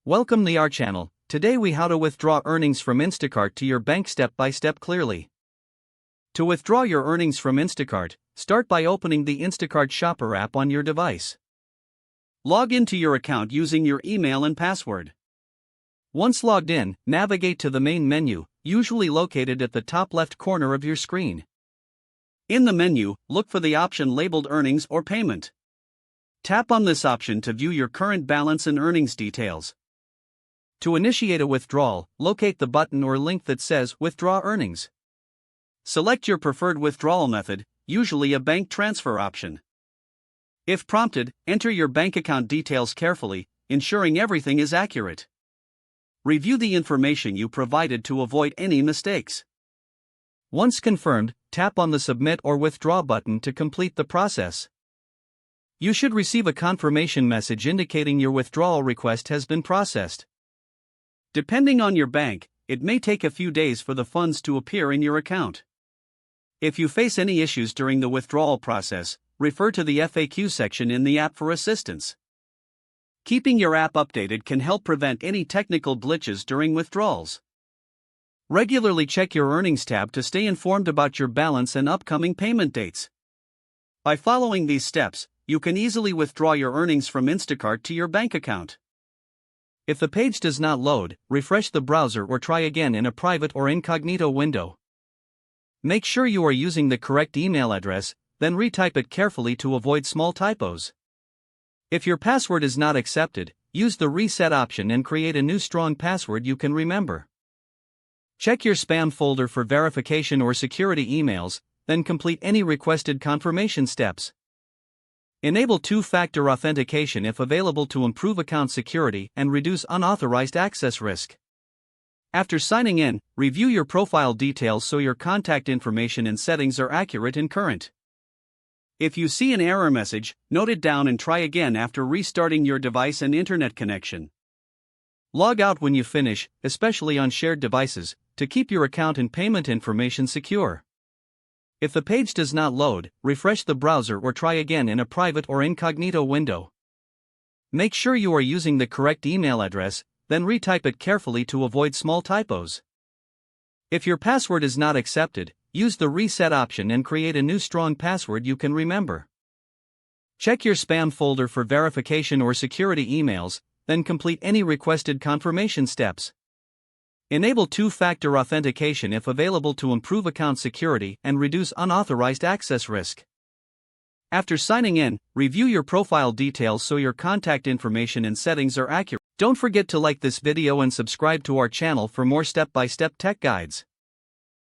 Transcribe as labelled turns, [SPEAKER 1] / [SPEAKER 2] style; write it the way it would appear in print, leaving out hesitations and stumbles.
[SPEAKER 1] Welcome to our channel. Today we how to withdraw earnings from Instacart to your bank step by step clearly. To withdraw your earnings from Instacart, start by opening the Instacart Shopper app on your device. Log into your account using your email and password. Once logged in, navigate to the main menu, usually located at the top left corner of your screen. In the menu, look for the option labeled Earnings or Payment. Tap on this option to view your current balance and earnings details. To initiate a withdrawal, locate the button or link that says Withdraw Earnings. Select your preferred withdrawal method, usually a bank transfer option. If prompted, enter your bank account details carefully, ensuring everything is accurate. Review the information you provided to avoid any mistakes. Once confirmed, tap on the Submit or Withdraw button to complete the process. You should receive a confirmation message indicating your withdrawal request has been processed. Depending on your bank, it may take a few days for the funds to appear in your account. If you face any issues during the withdrawal process, refer to the FAQ section in the app for assistance. Keeping your app updated can help prevent any technical glitches during withdrawals. Regularly check your Earnings tab to stay informed about your balance and upcoming payment dates. By following these steps, you can easily withdraw your earnings from Instacart to your bank account. If the page does not load, refresh the browser or try again in a private or incognito window. Make sure you are using the correct email address, then retype it carefully to avoid small typos. If your password is not accepted, use the reset option and create a new strong password you can remember. Check your spam folder for verification or security emails, then complete any requested confirmation steps. Enable two-factor authentication if available to improve account security and reduce unauthorized access risk. After signing in, review your profile details so your contact information and settings are accurate and current. If you see an error message, note it down and try again after restarting your device and internet connection. Log out when you finish, especially on shared devices, to keep your account and payment information secure. If the page does not load, refresh the browser or try again in a private or incognito window. Make sure you are using the correct email address, then retype it carefully to avoid small typos. If your password is not accepted, use the reset option and create a new strong password you can remember. Check your spam folder for verification or security emails, then complete any requested confirmation steps. Enable two-factor authentication if available to improve account security and reduce unauthorized access risk. After signing in, review your profile details so your contact information and settings are accurate. Don't forget to like this video and subscribe to our channel for more step-by-step tech guides.